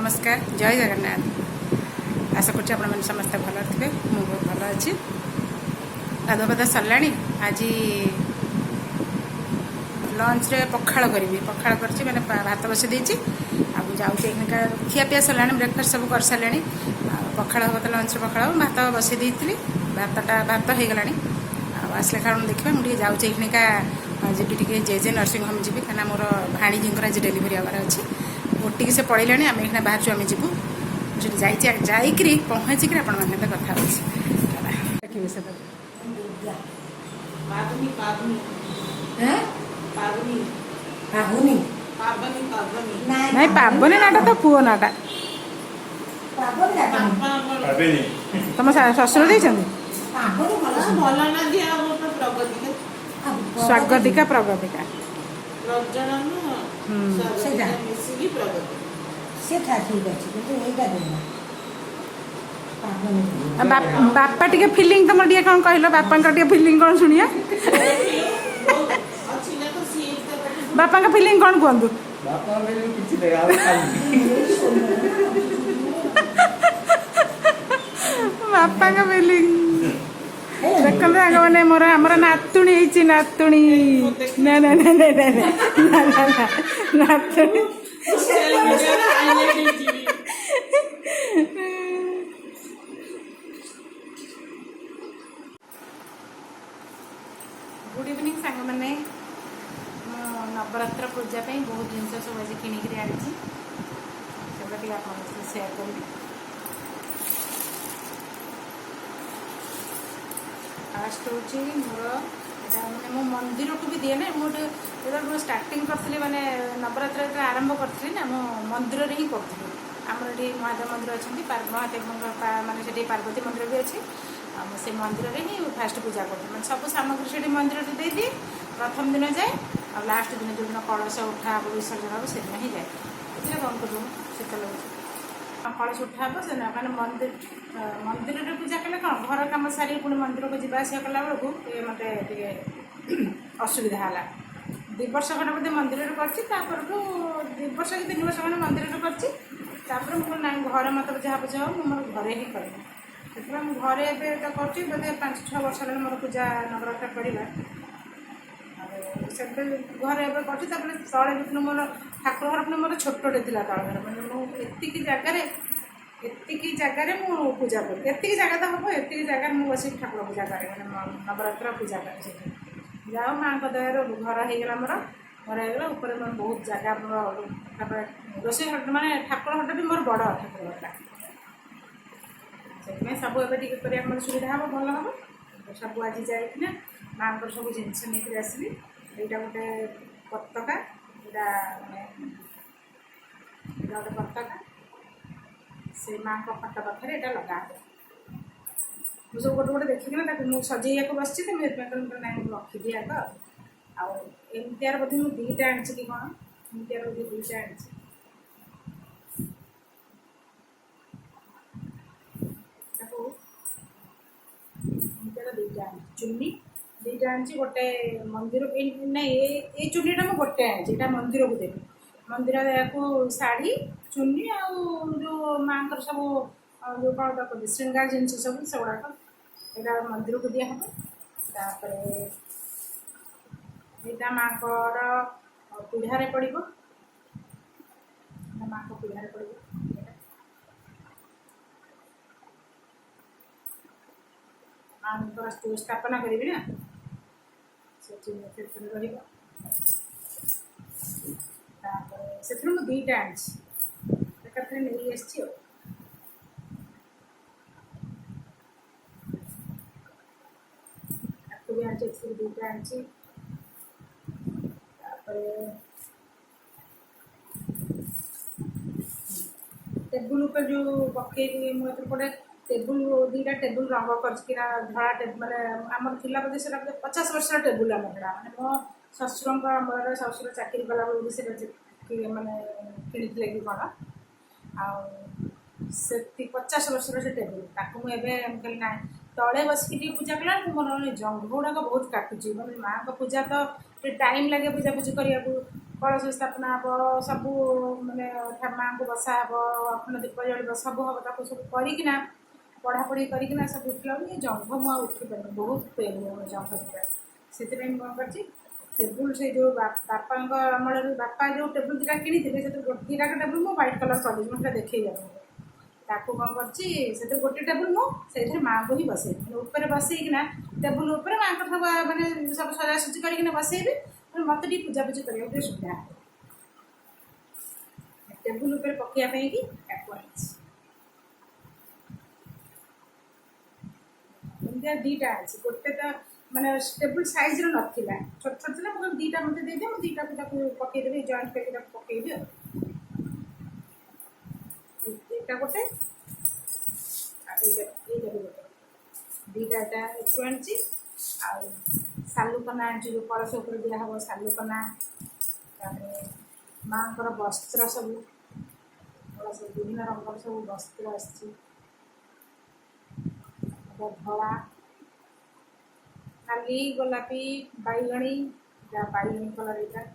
नमस्कार जय जगन्नाथ। आशा कर समस्ते भल थे। मु बहुत भल अच्छी। गाधुआ पाधुआ सरला। आज लंच रे पखाड़ करी पखाड़ कर मैंने भात बसई देती। जाऊँगी खियापिया सरला ब्रेकफास्ट सब कर सारे। पखाड़ हम तो लंच पखाड़ भात बसई देती। भात हो गला। आसले कारण देखा मुझे जाऊँगा जी टे जे नर्सिंग होम जी कहीं मोर भाणीजी आज डेलीवरी हमार अच्छी। ओटिक से पड़े आम ये बाहर आम जीवु जाकरी पहुँचिक कथा देखिए से नहीं पाबनी नाटा तो पुओ नाटा तुम शशुर देते स्वागतिका प्रगतिका बापा टे फिलिंग तुम टे कौन कहल बापा फिलिंग कौन शुणिया बापा का फिलिंग कौन कहतु बापा का फिलिंग देखते मैंने मोर आमर नातुणी नातुणी ना ना ना ना ना ना ना ना नातुणी गुड इवनिंग सांग मैंने नवरात्र पूजा बहुत जिन सब आज किणिक आनी सेयार करी। फास्ट हूँ मोर मैंने मो मंदिर को भी दिए ना मुझे स्टार्टिंग करी मैंने नवरात्र आरंभ करी ना मो मंदिर ही करी। आमर ये महादेव मंदिर अच्छा महादेव मानते से पार्वती मंदिर भी अच्छी। से मंदिर ही फास्ट पूजा कर सब सामग्री से मंदिर दे दिए प्रथम दिन जाए और लास्ट दिन जो दिन कलश उठा हम विसर्जन हम से दिन ही जाए बंद कर शीत लगे कलश उठा हम से मैंने मंदिर मंदिर पूजा कले कौन घर कम सारी पुणी मंदिर को जावास कला बेलू ये मत असुविधा है। 2 वर्ष खंडे बोधे मंदिर कर 2 वर्ष कि 3 वर्ष खंडे मंदिर कर ना घर मत जहाँ पूजा हो मोर घरे ही करें से घरे तो कर बोधे 5-6 वर्ष है मोर पूजा नवरात्र पड़ा से घरे कर तले भी मोर ठाकुर घर मोर छोटे थी तल घर मैंने मुझे एतिकी जगार मु पूजा करी जगह तो हम एतिकी जगह मुझे बस ठाकुर पूजा करे मैंने नवरात्र पूजा करे जाओ माँ दयार घर होगा मोर घर होगा ऊपर मैं बहुत जगह मोर रोषे मानने ठाकुर घरटा भी मोर बड़ ठाकुर घरटा से सब एवं सुविधा हम भल हम सब आज जाइना माँ को सब जिनस नहीं आसली यहाँ गोटे पताका यहाँ गोटे पताका से माँ को फटो पाखे यहाँ लगा मुझे सब गोटे गोटे देखिए मुझे सजेया बस ना रखिदी आग आमतियार बोधे मुझे 2टा आनी कि कौन एमतियार बोधे 2टा आनी चुन्नी 2टा आनी गोटे मंदिर ना ये चुन्नीटा मुझे गोटे आनी मंदिर को देवी मंदिर को शाढ़ी चुन्नी जो माँ सब जो कौन कहते श्रृंगार जिन सब से गुड़ाक यहाँ मंदिर को दिहब तापर यहाँ माँ पीढ़ारे पड़ माँ को पीढ़ारे पड़ माँ स्थापना करी ना से मुझे 2टा आनी नहीं आसी 2टा आनी टेबुल पर जो पकई मुझे टेबुल 2टा टेबुल रंग करना धड़ा मानने आम थी बोधे से 50 वर्ष टेबुल आम धड़ा मैंने मो शशुर अमर शशुर चाकरी कला बेलू से मैंने कि कौन से 50 वर्ष से टेबुल ताकू मुझे कहली ना तले बसिक पूजा कला मोर जंघ गुड़ाक बहुत काटुची मैंने माँ को पूजा तो टाइम लगे पूजा पूजी करने कलश स्थापना हम सब माने माँ को बसा हम अखंड दीप जल सब हम ताको सब करना पढ़ापढ़ी करना सब उठला ये जंघ मु उठी पारे बहुत पेन हो जंघ दुटा से कौन कर टेबुल से जो बापा अमल बापा जो टेबुल दुटा कि दुटा टेबुल मु व्हाइट कलर कर मुझे देखे ताको कौन कर गोटे टेबुल मुझे माँ को ही बसई ऊपर बसईकिना टेबुल उपर माँ को सब मैंने सब सजासजी करके बसईबी मत पूजापूजी करने सुविधा टेबुल उपर पकड़ापी कि एमती दीटा अच्छी गोटे तो माने टेबुल साइज ना छोट छोट थी मुझे दीटा मत दे मुझे दीटा पकईदेवी जॉइंट करके पकईबी एटा गोटे गोटे दीटा आनी सालुकना आनी जो कलश उपर दिहब सालुकना माँ को वस्त्र सब विभिन्न रंग सब वस्त्र धला खाली गोलापी बैगणी बैगणी कलर यहाँ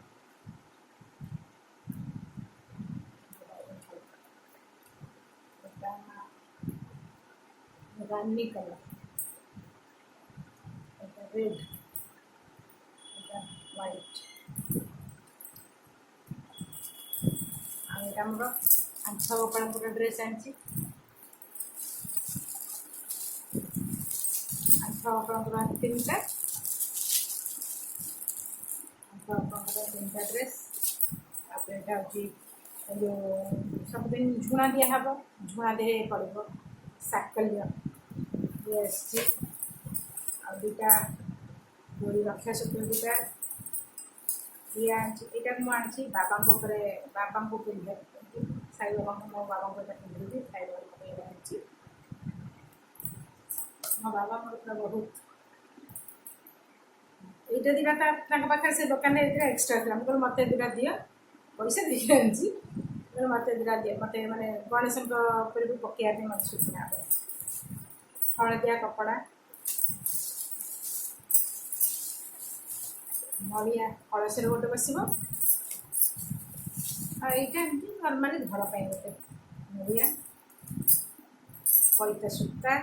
रानी कलर रेड व्हाइट आम आंथ गोपाल ड्रेस आनी आंथ गोपाल तीनटा तीन ड्रेस यहाँ हूँ जो सबुदिन झुणा दिहब झुणा दे पड़ो साकल्य ये आईटा गोरी रक्षा सूत्र दुटा ये आनी बाबा बाबा को पिंधे साई बाबा को मो बाबा को पिंधे साई बाबा आनी मो बाबा मोर बहुत ये दुटा पाखे से दुकान एक्सट्रा था मुझे मत दुटा दि पैसा देखिए आनी मत दुटा दि मत मैंने गणेश भी पकड़ापी मत सूचना हलदिया कपड़ा नड़िया कलश गोटे बस यहाँ नर्माली घर पर गोटे नड़िया पैता सूता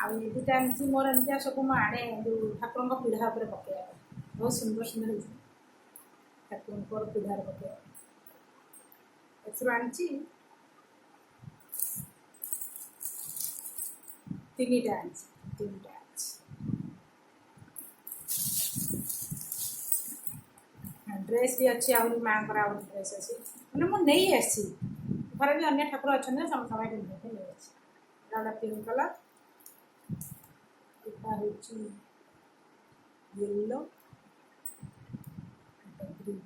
आईटा आनी मोर एमती सब मुझे आने जो ठाकुर पीढ़ा पर पकड़ा बहुत सुंदर सुंदर ठाकुर पीढ़ा पकड़ा आनी तीनटा तीनटा ड्रेस भी अच्छी आहरी माँ को ड्रेस अच्छी मैंने मुझे नहीं आसी घर भी अन्य ठाकुर अच्छा समस्त पिंधे नहीं पिंक कलर यहाँ हूँ येलो ग्रीन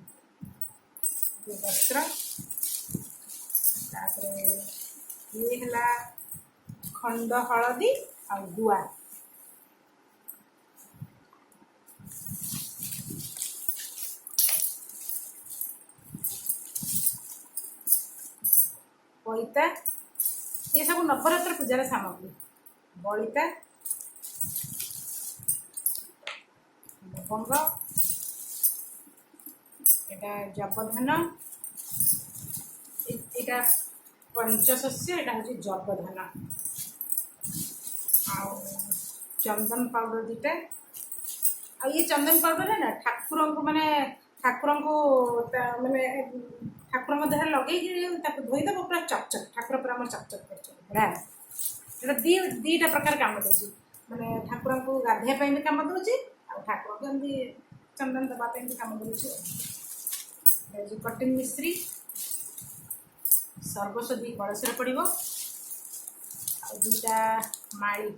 वस्त्र ये है खंड हलदी आ गुआ पैता ये सब नवरात्र पूजार सामग्री बलिता लवंग यहाँ जपधान यहाँ पंचशस्य यहाँ हूँ जपधान आ चंदन पाउडर दुटा आ ये चंदन पाउडर है ना ठाकुर को माने ठाकुर को माने ठाकुर देह लगे धोईदेव पूरा चकचक ठाकुर पूरा चकचक कर दीटा प्रकार कम दूसरी माने ठाकुर को गाधेवाई भी कम दूसरी आ ठाकुर को एमती चंदन देवाई भी कम दूसरी जो कटिंग मिस्त्री सर्वस्वती कलश पड़ो आ दुटा माड़ी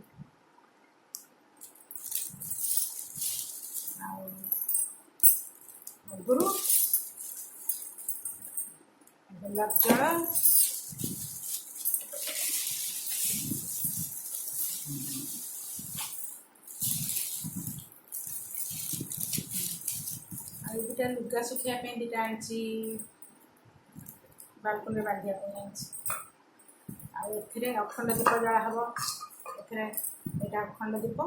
गुरु गोलाप जल दुटा लुगा सुखापी दुटा आनी बालकनी बांधा आनी अखंड दीप जला हम यहाँ अखंड दीप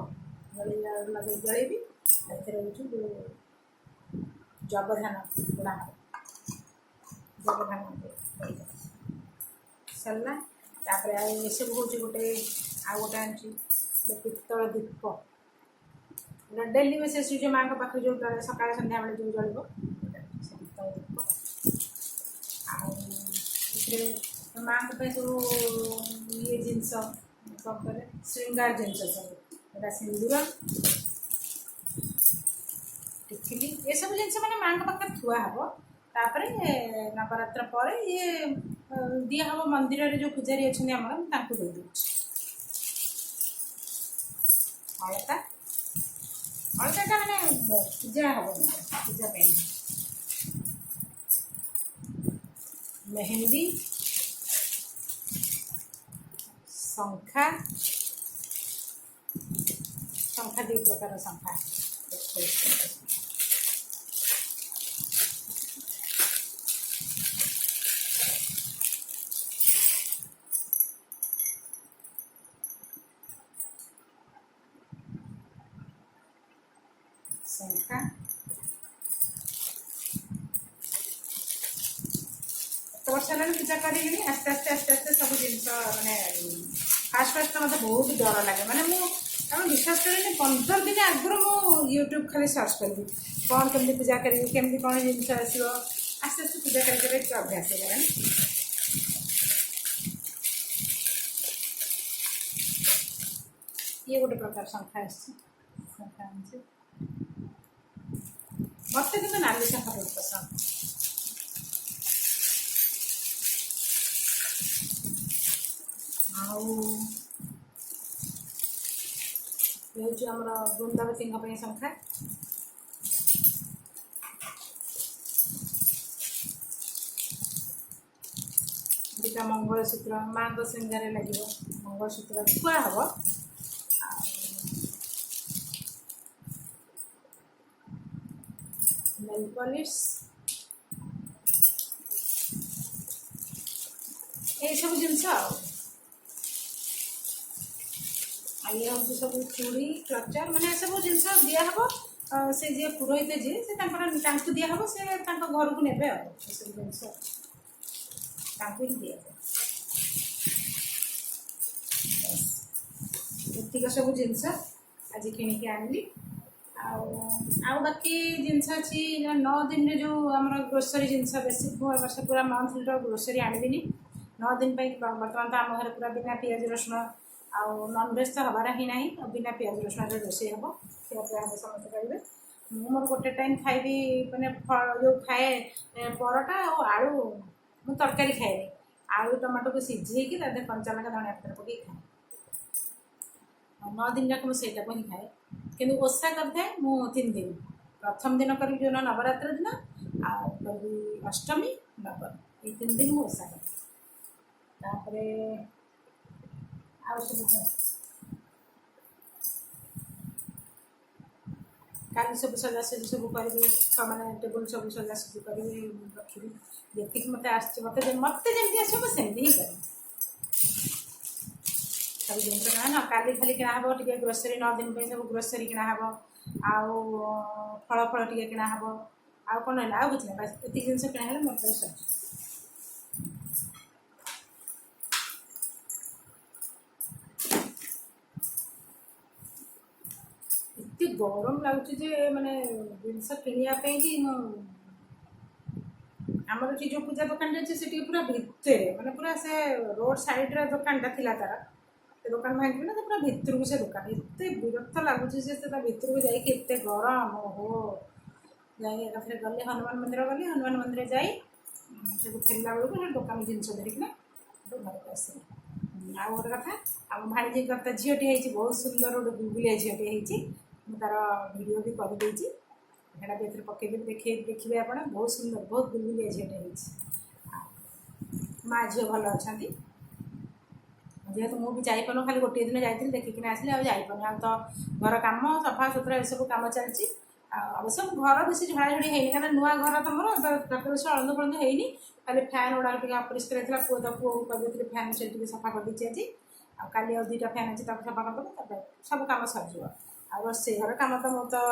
लगे जलेबी जगधान गुड़ा जगधान सरला तापर ये सब हूँ गोटे आ गोटे आनी पित्तल दीप डेली बेसिस जो माँ को पाखे जो सकाल संध्या बेले जो जल पित्तल दीप माँ को सब ये जिनस कौन कहे श्रृंगार जिनस सब सिंदूर टिकली ये सब जिन मैंने माँ को पाखे थुआ हम तापर नवरात्र पर ये दिया हम मंदिर रे जो पूजारी अच्छा आम दे दूँ अलता अलता मैंने पूजा हम पूजा मेहंदी शंखा शंखा दु प्रकार शंखा शंखा तो वर्ष है पूजा करी आस्ते आस्ते आस्ते आस्ते सब जिन मैंने फास्ट फास्ट मत बहुत डर लगे मैंने मुझे विश्वास करें 15 दिन आगुरी मुझे यूट्यूब खाली सर्च करी कौन केमती पूजा करी केमती कौन जिन आसो आस्ते आस्ते पूजा कर अभ्यास हो ये गोटे प्रकार शंखा शंखा आनी मत कि नाली शंखा बहुत पसंद आमर वृंदावती शंखा दुटा मंगलसूत्र माँ को श्रृंगार लगे मंगलसूत्र थुआ हम नेल पॉलिश ये सब जिनस ये हूँ सब चूड़ी क्लचर मैंने सब जिनस दिहब से जी पुरोहित जी से दिहब से घर को ने सब जिनस ही दिए एतिक सब जिनस आज किणिकी आनली आ बाकी जिनस अच्छी 9 दिन में जो आम ग्रोसरी जिनस बेसी वर्ष पूरा मंथ ग्रोसरी आनबिनी 9 दिन बर्तमान तो आम घर पूरा बिना पियाज रसुण आउ नॉनवेज तो हबार ही ना बिना पियाज रसुण रोषे हम खिया समस्त करेंगे मोर गोटे टाइम खाइबी मैंने जो खाए परोटा और आलू मु तरकारी खाए आलू टमाटो को सीझे कंचा लंका धनिया पत्र पकई खाए 9 दिन जाक मुझे ही खाए कि ओषा करते 3 दिन प्रथम दिन करी जो नवरात्र दिन करी अष्टमी नवमी ये 3 दिन मुझे ओषा कर काली सब सजासजी सब करी मैंने टेबुल सब सजासजी करी रखी जी मत मत जमी आसमि ही करी सब जिन ना काली खाली किणाब टे ग्रोसरी 9 दिन पे सब ग्रोसरी किणाब आउ फल फल टे किणाब आउ कौन रहा कुछ ना ये जिन किणा मत सब गरम लगुच माने जिनस किणापी कि आमर जो पूजा दुकान अच्छे से पूरा भितर माने पूरा से रोड साइड रे दुकान था तार दुकान भांगी ना तो पूरा भितर को से दुकान एत विरक्त लगुच भितर को जाते गरम ओहो जाए गले हनुमान मंदिर गली हनुमान मंदिर जाई फेरला बेलू दुकान जिन धरिकिना घर को आस आ गोटे कथा आम भाणीजी कथा झीटे बहुत सुंदर गोटे गुलगुलिया झीटे तार वीडियो भी करदे सेटा भी पकईदेवी देखिए आप बहुत सुंदर बहुत गुलगुलिया झीटे माँ झील भल अच्छा जेहेतु मुझे जापार खाली गोटे दिन जाइए देखिकिन आसली आईपार आ तो घर कम सफा सुतरा ये सब कम चलती अवश्य घर बेसी झड़ाझड़ी है कहीं नुआ घर तुम बेस अलंद फलंद है खाली फैन गुड़ा अपरिष्कार था पुआ तो पुआ को कहते फैन से सफा कर देती आज काली आ 2टा फैन अच्छे सफा करदे सब कम सरज आ रोसे घर कम तो मुझे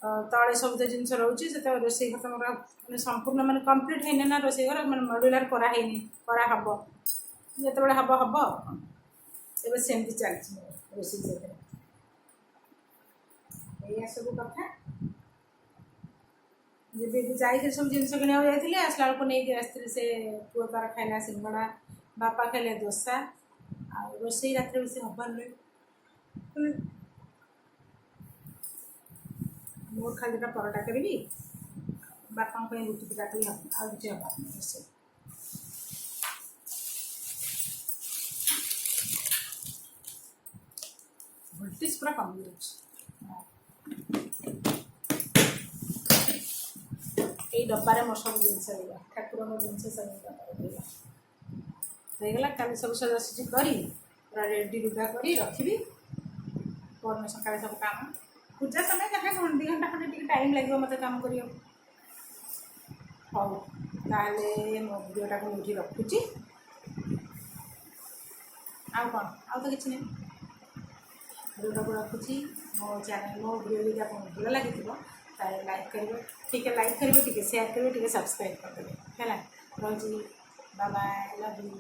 तले सब जिन रोचे से रोसे घर तुम मैंने संपूर्ण मैंने कम्प्लीट है ना रोसे घर मैंने मड्यूलर कराहम जो हम हम एवं सेमती चलती रोसे या सब कथा जब जाइए सब जिन किणा जाइए आसला बेलू नहीं आसती से पुआ तार खाला सिंगड़ा बापा खाइले दोसा आ रोसे रात बेसी हबार मोर खाली परोटा करी बापा रुटी दुटा करी हम आ किसी हबार रोसे वोल्टेज पूरा कम जाए ये डब्बार मोर सब जिनस ठाकुर जिनस सब होगा कल सब सजासजी करी पूरा रेडी रुड़ा कर रखी परन सका सब काम पूजा समय जहाँ 2 घंटा खंडे टाइम लगे मत काम कर हौ ताले मो भिडियोटा को मुझे रखुची आउ कौन आउ तो किसी नहीं भिडियोटा को रखुची मो चैनल मो भिडियो भी आपको भल लगी लाइक करेंगे ठीक है लाइक करेंगे ठीक है शेयर करेंगे ठीक है सब्सक्राइब करदेवे है रोजी bye bye love you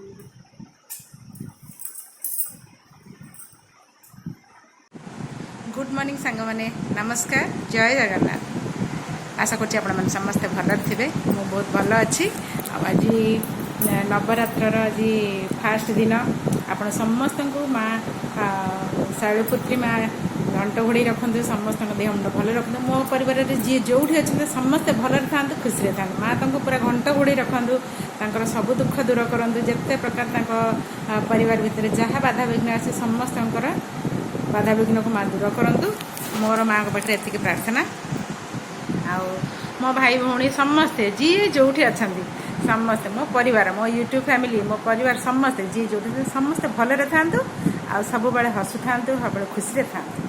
good morning song मैंने नमस्कार जय जगन्नाथ आशा करছি ଆପଣମାନେ ସମସ୍ତେ ଭଲରେ ଥିବେ ମୁଁ ବହୁତ ଭଲ ଅଛି ଆଉ ଆଜି ନବରାତ୍ରର ଆଜି ଫାଷ୍ଟ ଦିନ ଆପଣ ସମସ୍ତଙ୍କୁ ମା ଶୈଳପୁତ୍ରୀ ମା ଘଣ୍ଟ ଘୋଡ଼େଇ ରଖନ୍ତୁ ସମସ୍ତଙ୍କ ଦେହ ମୁଣ୍ଡ ଭଲ ରଖନ୍ତୁ ମୋ ପରିବାରରେ ଯିଏ ଯେଉଁଠି ଅଛନ୍ତି ସମସ୍ତେ ଭଲରେ ଥାଆନ୍ତୁ ଖୁସିରେ ଥାଆନ୍ତୁ ମା ତାଙ୍କୁ ପୁରା ଘଣ୍ଟ ଘୋଡ଼େଇ ରଖନ୍ତୁ ତାଙ୍କର ସବୁ ଦୁଃଖ ଦୂର କରନ୍ତୁ ଯେତେ ପ୍ରକାର ତାଙ୍କ ପରିବାର ଭିତରେ ଯାହା ବାଧାବିଘ୍ନ ଆସେ ସମସ୍ତଙ୍କର ବାଧାବିଘ୍ନକୁ ମା ଦୂର କରନ୍ତୁ ମୋର ମାଆଙ୍କ ପାଖରେ ଏତିକି ପ୍ରାର୍ଥନା ଆଉ ମୋ ଭାଇ ଭଉଣୀ ସମସ୍ତେ ଯିଏ ଯେଉଁଠି ଅଛନ୍ତି ସମସ୍ତେ ମୋ ପରିବାର ମୋ ୟୁଟ୍ୟୁବ୍ ଫ୍ୟାମିଲି ମୋ ପରିବାର ସମସ୍ତେ ଯିଏ ଯେଉଁଠି ସମସ୍ତେ ଭଲରେ ଥାଆନ୍ତୁ ଆଉ ସବୁବେଳେ ହସୁଥାନ୍ତୁ ସବୁବେଳେ ଖୁସିରେ ଥାଆନ୍ତୁ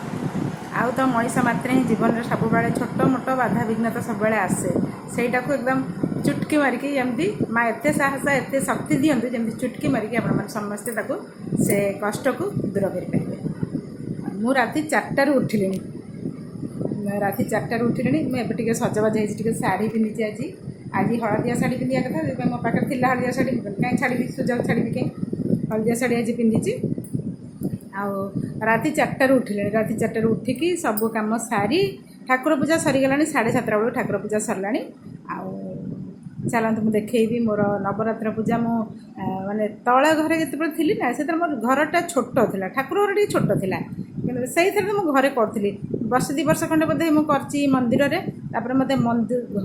ଆଉ ତ ମଣିଷ ମାତ୍ରେ ହିଁ ଜୀବନରେ ସବୁବେଳେ ଛୋଟ ମୋଟ ବାଧାବିଘ୍ନ ତ ସବୁବେଳେ ଆସେ ସେଇଟାକୁ ଏକଦମ ଚୁଟକି ମାରିକି ଯେମିତି ମା ଏତେ ସାହସ ଏତେ ଶକ୍ତି ଦିଅନ୍ତୁ ଯେମିତି ଚୁଟକି ମାରିକି ଆପଣମାନେ ସମସ୍ତେ ତାକୁ ସେ କଷ୍ଟକୁ ଦୂର କରିପାରିବେ ମୁଁ ରାତି 4ଟାରୁ ଉଠିଲିଣି ରାତି 4ଟାରୁ ଉଠିଲିଣି ମୁଁ ଏବେ ଟିକେ ସଜବାଜ ହେଇଛି ଟିକେ ଶାଢ଼ୀ ପିନ୍ଧିଛି ଆଜି ହଳଦିଆ ଶାଢ଼ୀ ପିନ୍ଧିବା କଥା ସେଥିପାଇଁ ମୋ ପାଖରେ ଥିଲା ହଳଦିଆ ଶାଢ଼ୀ କାହିଁ ଛାଡ଼ିବି ସୁଯୋଗ ଛାଡ଼ିବି କାହିଁ ହଳଦିଆ ଶାଢ଼ୀ ଆଜି ପିନ୍ଧିଛି ଆଉ ରାତି 4ଟାରୁ ଉଠିଲିଣି ରାତି 4ଟାରୁ ଉଠିକି ସବୁ କାମ ସାରି ଠାକୁର ପୂଜା ସରିଗଲାଣି 7:30 ବେଳକୁ ଠାକୁର ପୂଜା ସରିଲାଣି ଆଉ ଚାଲନ୍ତୁ ମୁଁ ଦେଖେଇବି ମୋର ନବରାତ୍ର ପୂଜା ମୁଁ ମାନେ ତଳ ଘରେ ଯେତେବେଳେ ଥିଲି ନା ସେତେବେଳେ ମୋର ଘରଟା ଛୋଟ ଥିଲା ଠାକୁର ଘର ଟିକେ ଛୋଟ ଥିଲା କିନ୍ତୁ ସେଇଥିରେ ମୁଁ ଘରେ କରୁଥିଲି ବର୍ଷ 2 ବର୍ଷ ଖଣ୍ଡେ ବୋଧେ ମୁଁ କରିଛି ମନ୍ଦିରରେ ତାପରେ ମୋତେ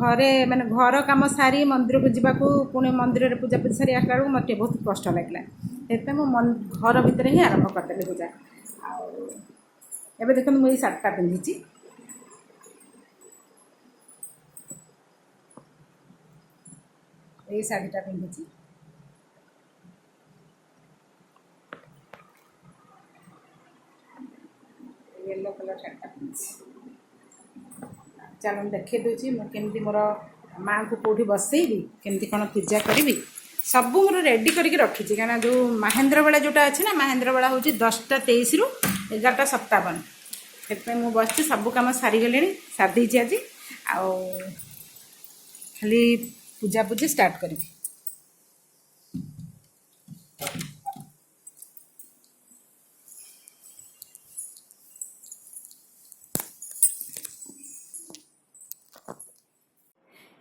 ଘରେ ମାନେ ଘର କାମ ସାରି ମନ୍ଦିରକୁ ଯିବାକୁ ପୁଣି ମନ୍ଦିରରେ ପୂଜାପୂଜି ସାରି ଆସିଲା ବେଳକୁ ମୋତେ ବହୁତ କଷ୍ଟ ଲାଗିଲା ସେଥିପାଇଁ ମୁଁ ଘର ଭିତରେ ହିଁ ଆରମ୍ଭ କରିଦେଲି ପୂଜା ଆଉ ଏବେ ଦେଖନ୍ତୁ ମୁଁ ଏଇ ଶାଢ଼ୀଟା ପିନ୍ଧିଛି এই শাড়িটা পিঁধেছি येलो कलर शाढ़ीटा पिंधि चलो देखे दूसरी मुझे मोर माँ को कौटी बसैबी केमती कौन पूजा करी सब मोर रेडी करके रखी क्या जो महेंद्र बेला जोटा अच्छी ना महेंद्र बेला हूँ 10:23 ରୁ 11:57 से बस सब कम सारीगले सारी आज खाली पूजा पूजी स्टार्ट करी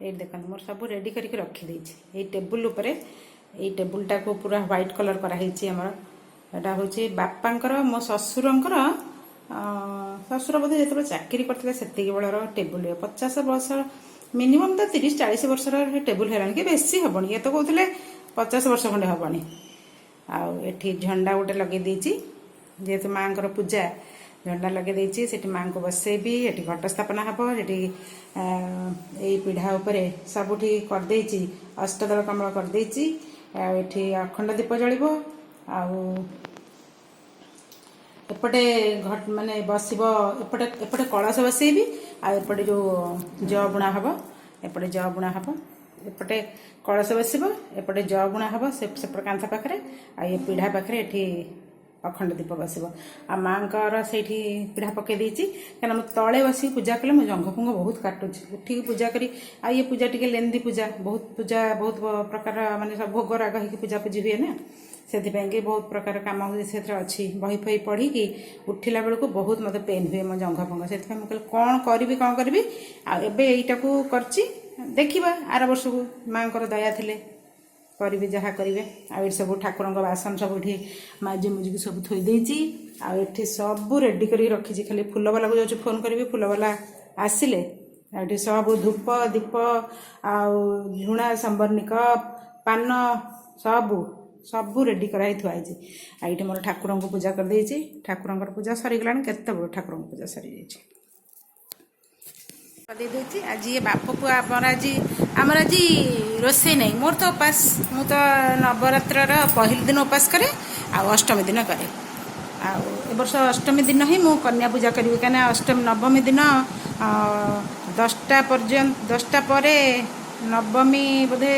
ये देखते मोर सब रेडी करके रखी टेबुल उपरे ये टेबुलटा को पूरा व्हाइट कलर कराई आमर यहाँ हूँ बापांकर मो ससुरंकर ससुर बोधे जो चाकरी करते से बेलर टेबुल 50 वर्ष मिनिमम तो 30-40 वर्ष टेबुल है कि बेसी हेनी ये तो कहते 50 वर्ष खंडे हेनी आठी झंडा गोटे लगे जेहेतु माँ को पूजा झंडा लगे से माँ को बसैबी ये घट स्थापना हम ये पीढ़ा उपरे सबुठी करदे अष्टदल कमल करदे ये अखंड दीप जलिब एपटे घट माने बसब एपटे कलश बसैबी आएपटे जो ज बुणा हम एपटे ज बुणा हम एपटे कलश बसब एपटे ज बुणा हम सेपटे कांथ पाखे आ ये पीढ़ा पाखे ये ଅଖଣ୍ଡ ଦୀପ ବସିବ। ଆଉ ମାଆଙ୍କର ସେଇଠି ପିଢ଼ା ପକାଇ ଦେଇଛି, କାହିଁକିନା ମୁଁ ତଳେ ବସିକି ପୂଜା କଲେ ମୋ ଜଙ୍ଘ ଫଙ୍ଗ ବହୁତ କାଟୁଛି। ଉଠିକି ପୂଜା କରି ଆଉ ଇଏ ପୂଜା ଟିକେ ଲେନ୍ଦି ପୂଜା, ବହୁତ ପ୍ରକାର ମାନେ ସବୁ ଭୋଗ ରାଗ ହେଇକି ପୂଜାପୂଜି ହୁଏ ନା, ସେଥିପାଇଁକି ବହୁତ ପ୍ରକାର କାମ ସେଥିରେ ଅଛି। ବହି ଫହି ପଢ଼ିକି ଉଠିଲା ବେଳକୁ ବହୁତ ମୋତେ ପେନ୍ ହୁଏ ମୋ ଜଙ୍ଘ ଫଙ୍ଗ। ସେଥିପାଇଁ ମୁଁ କହିଲି କ'ଣ କରିବି। ଆଉ ଏବେ ଏଇଟାକୁ କରିଛି, ଦେଖିବା ଆର ବର୍ଷକୁ ମାଆଙ୍କର ଦୟା ଥିଲେ କରିବି ଯାହା କରିବେ। ଆଉ ଏଠି ସବୁ ଠାକୁରଙ୍କ ବାସନ ସବୁ ଏଠି ମାଜି ମୁଜିକି ସବୁ ଥୋଇ ଦେଇଛି। ଆଉ ଏଠି ସବୁ ରେଡ଼ି କରିକି ରଖିଛି, ଖାଲି ଫୁଲବାଲାକୁ ଯାଉଛି ଫୋନ୍ କରିବି, ଫୁଲବାଲା ଆସିଲେ ଏଠି ସବୁ ଧୂପ ଦୀପ ଆଉ ଝୁଣା ସମ୍ବର୍ଣ୍ଣୀ କପ୍ ପାନ ସବୁ ରେଡ଼ି କରାହେଇ ଥୁଆ ହେଇଛି। ଆଉ ଏଇଠି ମୋର ଠାକୁରଙ୍କୁ ପୂଜା କରିଦେଇଛି। ଠାକୁରଙ୍କର ପୂଜା ସରିଗଲାଣି, କେତେବେଳେ ଠାକୁରଙ୍କ ପୂଜା ସରିଯାଇଛି ଦେଇଦେଇଛି। ଆଜି ଏ ବାପ ପୁଅ ଆମର ଆଜି ରୋଷେଇ ନାହିଁ, ମୋର ତ ଉପାସ। ମୁଁ ତ ନବରାତ୍ରର ପହିଲି ଦିନ ଉପାସ କରେ ଆଉ ଅଷ୍ଟମୀ ଦିନ କରେ। ଆଉ ଏ ବର୍ଷ ଅଷ୍ଟମୀ ଦିନ ହିଁ ମୁଁ କନ୍ୟା ପୂଜା କରିବି, କାହିଁକିନା ନବମୀ ଦିନ 10ଟା ପରେ ନବମୀ ବୋଧେ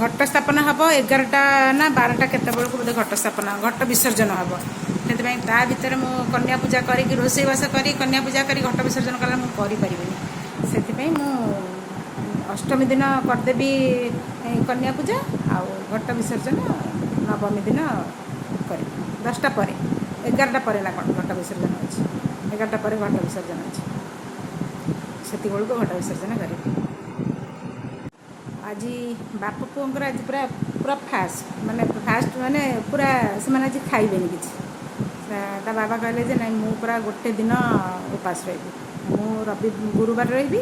ଘଟ ସ୍ଥାପନ ହେବ। 11ଟା ନା 12ଟା କେତେବେଳକୁ ବୋଧେ ଘଟ ବିସର୍ଜନ ହେବ। ସେଥିପାଇଁ ତା ଭିତରେ ମୁଁ କନ୍ୟା ପୂଜା କରିକି ରୋଷେଇବାସ କରି କନ୍ୟା ପୂଜା କରି ଘଟ ବିସର୍ଜନ କଲେ ମୁଁ କରିପାରିବିନି। ସେଥିପାଇଁ ମୁଁ ଅଷ୍ଟମୀ ଦିନ କରିଦେବି କନ୍ୟା ପୂଜା, ଆଉ ଘଟ ବିସର୍ଜନ ନବମୀ ଦିନ କରିବି। 10ଟା ପରେ 11ଟା ପରେ ନା କ'ଣ ଘଟ ବିସର୍ଜନ ଅଛି, 11ଟା ପରେ ଘଟ ବିସର୍ଜନ ଅଛି, ସେତିକିବେଳକୁ ଘଟ ବିସର୍ଜନ କରିବି। ଆଜି ବାପ ପୁଅଙ୍କର ଆଜି ପୁରା ଫାଷ୍ଟ ମାନେ ପୁରା ସେମାନେ ଆଜି ଖାଇବେନି କିଛି। ତା ବାବା କହିଲେ ଯେ ନାଇଁ ମୁଁ ପୁରା ଗୋଟେ ଦିନ ଉପାସ ରହିବି, ମୁଁ ଗୁରୁବାର ରହିବି।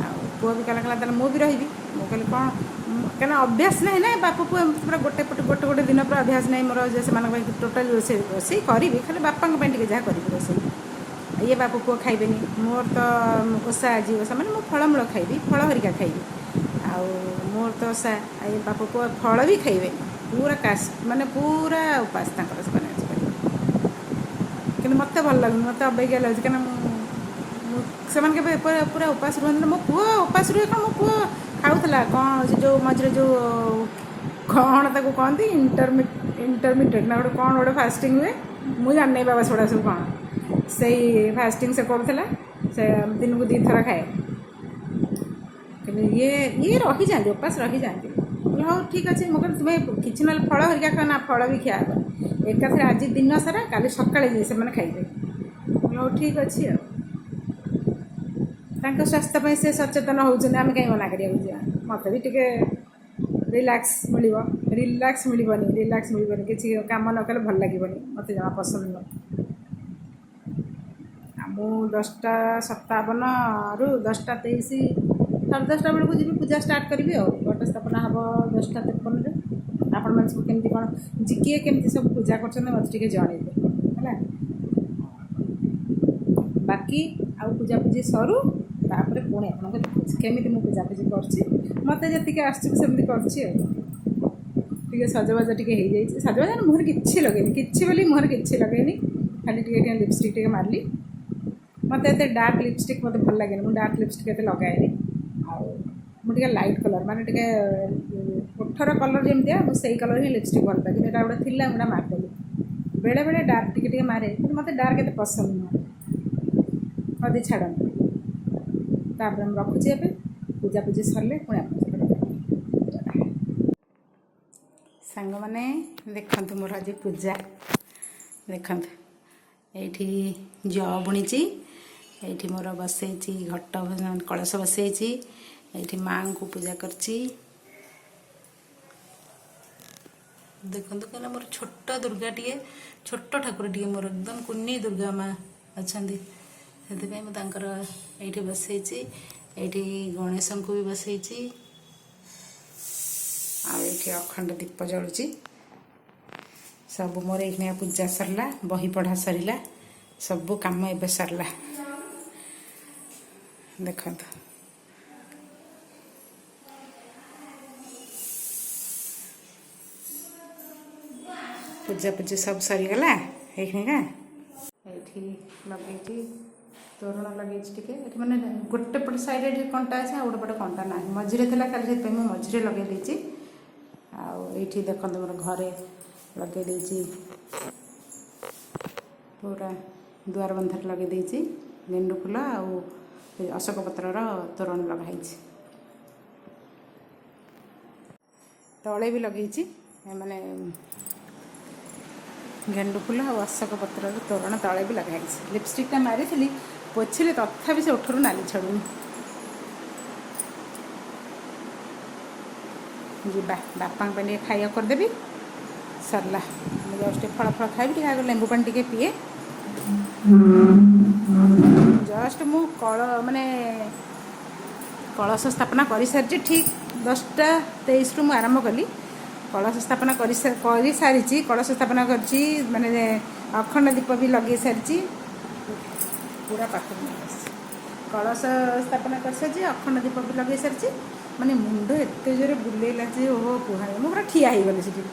ଆଉ ପୁଅ ବି କହିଲା ତାହେଲେ ମୁଁ ବି ରହିବି। ମୁଁ କହିଲି କ'ଣ, କାହିଁକିନା ଅଭ୍ୟାସ ନାହିଁ ନା, ବାପ ପୁଅ ପୁରା ଗୋଟେ ଦିନ ପୁରା ଅଭ୍ୟାସ ନାହିଁ ମୋର ଯେ ସେମାନଙ୍କ ପାଇଁ ଟୋଟାଲି ରୋଷେଇ କରିବି, ଖାଲି ବାପାଙ୍କ ପାଇଁ ଟିକେ ଯାହା କରିବି ରୋଷେଇ। ଇଏ ବାପ ପୁଅ ଖାଇବେନି। ମୋର ତ ଓଷା, ଆଜି ଓଷା ମାନେ ମୁଁ ଫଳମୂଳ ଖାଇବି, ଫଳ ହରିକା ଖାଇବି। ଆଉ ମୋର ତ ଓଷା, ଆଉ ଏ ବାପ ପୁଅ ଫଳ ବି ଖାଇବେନି, ପୁରା ପୁରା ଉପାସ ତାଙ୍କର ସେମାନେ ଆଜି କରିବେ। କିନ୍ତୁ ମୋତେ ଭଲ ଲାଗୁନି, ମୋତେ ଅବାଗିଆ ଲାଗୁଛି, କାହିଁକିନା ସେମାନେ କେବେ ପୁରା ଉପାସ ରୁହନ୍ତି ନା। ମୋ ପୁଅ ଉପାସ ରୁହେ କ'ଣ, ମୋ ପୁଅ ଖାଉଥିଲା କ'ଣ ଯେଉଁ ମଝିରେ ଯେଉଁ କ'ଣ ତାକୁ କହନ୍ତି ଇଣ୍ଟରମିଡ଼ିଏଟ୍ ନା ଗୋଟେ ଫାଷ୍ଟିଂ ହୁଏ, ମୁଁ ଜାଣିନି ବାବା ସେଗୁଡ଼ା ସବୁ କ'ଣ। ସେଇ ଫାଷ୍ଟିଂ ସେ କରୁଥିଲା, ସେ ଦିନକୁ 2 ଥର ଖାଏ। କିନ୍ତୁ ଇଏ ରହିଯାଆନ୍ତି, ଉପାସ ରହିଯାଆନ୍ତି। ହଉ ଠିକ୍ ଅଛି। ମୁଁ କହିଲି ତୁମେ କିଛି ନହେଲେ ଫଳ ହରିକା ଖାଅ ନା, ଫଳ ବି ଖିଆ ହେବ ଏକାଥରେ ଆଜି ଦିନ ସାରା, କାଲି ସକାଳେ ସେମାନେ ଖାଇବେ। ହଉ ଠିକ୍ ଅଛି। ଆଉ ତାଙ୍କ ସ୍ୱାସ୍ଥ୍ୟ ପାଇଁ ସେ ସଚେତନ ହେଉଛନ୍ତି, ଆମେ କାହିଁ ମନା କରିବାକୁ ଯିବା। ମୋତେ ବି ଟିକେ ରିଲାକ୍ସ ମିଳିବନି, କିଛି କାମ ନ କଲେ ଭଲ ଲାଗିବନି, ମୋତେ ଜମା ପସନ୍ଦ ନୁହେଁ। ମୁଁ 10:57ରୁ 10:23, 10:30 ବେଳକୁ ଯିବି, ପୂଜା ଷ୍ଟାର୍ଟ କରିବି। ଆଉ ଘଟ ସ୍ଥାପନା ହେବ 10:53ରେ। ଆପଣମାନେ ସବୁ କେମିତି କ'ଣ କିଏ କେମିତି ସବୁ ପୂଜା କରୁଛନ୍ତି ମୋତେ ଟିକେ ଜଣେଇବେ ହେଲା। ବାକି ଆଉ ପୂଜାପୂଜି ସରୁ, ତାପରେ ପୁଣି ଆପଣଙ୍କୁ ଦେଖୁଛି କେମିତି ମୁଁ ପୂଜାପୂଜି କରୁଛି। ମୋତେ ଯେତିକି ଆସୁଛି ସେମିତି କରୁଛି। ଆଉ ଟିକେ ସଜବାଜ ଟିକେ ହେଇଯାଇଛି। ସଜବାଜ ମୁହଁରେ କିଛି ଲଗେଇନି, ମୁହଁରେ କିଛି ଲଗେଇନି, ଖାଲି ଟିକେ ଲିପଷ୍ଟିକ୍ ଟିକେ ମାରିଲି। ମୋତେ ଏତେ ଡାର୍କ ଲିପଷ୍ଟିକ୍ ମୋତେ ଭଲ ଲାଗେନି, ମୁଁ ଡାର୍କ ଲିପଷ୍ଟିକ୍ ଏତେ ଲଗାଏନି। ଆଉ ମୁଁ ଟିକେ ଲାଇଟ୍ କଲର୍, ମାନେ ଟିକେ ଓଠର କଲର୍ ଯେମିତିଆ, ମୁଁ ସେଇ କଲର୍ ହିଁ ଲିପଷ୍ଟିକ୍ ଭଲ ପାଏ। କିନ୍ତୁ ଏଇଟା ଗୋଟେ ଥିଲା, ମୁଁ ଏଇଟା ମାରିଦେଲି। ବେଳେବେଳେ ଡାର୍କ ଟିକେ ମାରେ, କିନ୍ତୁ ମୋତେ ଡାର୍କ ଏତେ ପସନ୍ଦ ନୁହଁ। ଯଦି ଛାଡ଼ନ୍ତୁ, ତାପରେ ମୁଁ ରଖୁଛି। ଏବେ ପୂଜାପୂଜି ସରିଲେ ପୁଣି ଆପଣଙ୍କ ସାଙ୍ଗମାନେ ଦେଖନ୍ତୁ, ମୋର ଆଜି ପୂଜା ଦେଖନ୍ତୁ। ଏଇଠି ଜଅ ବୁଣିଛି, ଏଇଠି ମୋର ବସେଇଛି ଘଟ କଳସ ବସେଇଛି, ଏଇଠି ମାଆଙ୍କୁ ପୂଜା କରିଛି। ଦେଖନ୍ତୁ, କାହିଁକିନା ମୋର ଛୋଟ ଦୁର୍ଗାଟିଏ, ଛୋଟ ଠାକୁରଟିଏ, ମୋର ଏକଦମ କୁନି ଦୁର୍ଗା ମା ଅଛନ୍ତି। ସେଥିପାଇଁ ମୁଁ ତାଙ୍କର ଏଇଠି ବସେଇଛି। ଏଇଠି ଗଣେଶଙ୍କୁ ବି ବସେଇଛି। ଆଉ ଏଇଠି ଅଖଣ୍ଡ ଦୀପ ଜଳୁଛି। ସବୁ ମୋର ଏଇଖିଣା ପୂଜା ସରିଲା, ବହି ପଢ଼ା ସରିଲା, ସବୁ କାମ ଏବେ ସରିଲା। ଦେଖନ୍ତୁ, ପୂଜାପୂଜି ସବୁ ସରିଗଲା। ଏଇଖିଣା ଏଇଠି ଲଗେଇଛି ତୋରଣ, ଲଗେଇଛି ଟିକେ ଏଠି, ମାନେ ଗୋଟେ ପଟ ସାଇଡ଼୍ରେ ଟିକେ କଣ୍ଟା ଅଛି, ଆଉ ଗୋଟେ ପଟେ କଣ୍ଟା ନାହିଁ, ମଝିରେ ଥିଲା କାଲି, ସେଥିପାଇଁ ମୁଁ ମଝିରେ ଲଗେଇ ଦେଇଛି। ଆଉ ଏଇଠି ଦେଖନ୍ତୁ, ମୋର ଘରେ ଲଗେଇ ଦେଇଛି पूरा दुआर बंधर लगे देइछि गेंडु फूल आ अशोक पत्रर तोरण लगाई तले भी लगे माने गेंडु फूल आ अशोक पत्रर तोरण तले भी लगाई लिपस्टिकटा मारी पोछिले तथापि से ओठरू नाली छड़ुनी जीवा बापा खाया करदेवी सरला जस्ट फल फल खाइबी आगे लेंबू पानी टे पीए जस्ट मु कल माने कलश स्थापना कर सारी ठीक 10:23 रु आरंभ कली कलश स्थापना कर सारी कलश स्थापना कर माने अखंड दीप भी लगे सारी पूरा पाख कलश स्थापना कर सारी अखंड दीप भी लगे सारी माने मुंड एत जोरे बुलेला जे ओहो कुहाई मु पूरा ठिया हो गली सीटी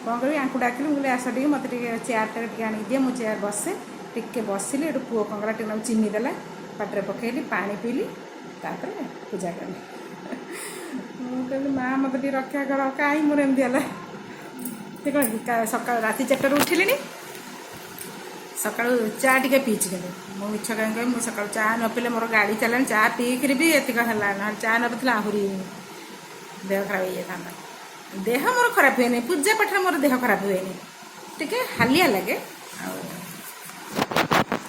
कौन करी आंकु डाकिली मुझे आस टे मत चेयर आनी दिए मुझे चेयर बसे टिके बसिली एटू पुओ कंगला टे चिनी देला पाटे पकईली पानी पीली तापर पूजा कली कहली माँ मत टे रक्षा कर कहीं मोर एमती है कौन सका राति 4 उठिली सका चा टे पीची देली मो मिछ कहीं कह मुझे सका चा न पीले मोर गाड़ी चलानी चा पीकि भी एतिक है ना चा न पीले आहरी देह खराब हो जाता देह मोर खराब हुए पूजा पाठ मोर देह खराब हुए टे हालिया लगे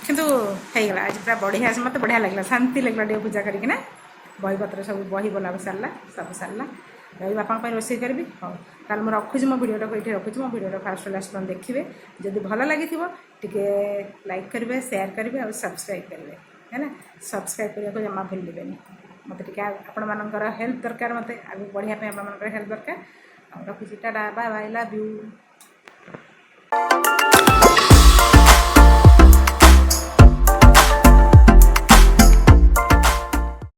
किंतु होगा आज पूरा बढ़िया मत बढ़िया लगे शांति लगे टे पूजा करना बही पत्र सब बही बना सारा सब सारा रही बापा रोसे करी हाँ ताल मैं रखुची मो भिडियो को ये रखुची मो भिडियो फास्ट लास्ट मन देखिए जदि भल लगी टे लाइक करेंगे शेयर करेंगे और सब्सक्राइब करेंगे है ना सब्सक्राइब करने को जमा भूलें मत टे आपण मानकर हेल्प दरकार मत आगे बढ़िया आप हेल्प दरकार रखुची tata bye bye love you.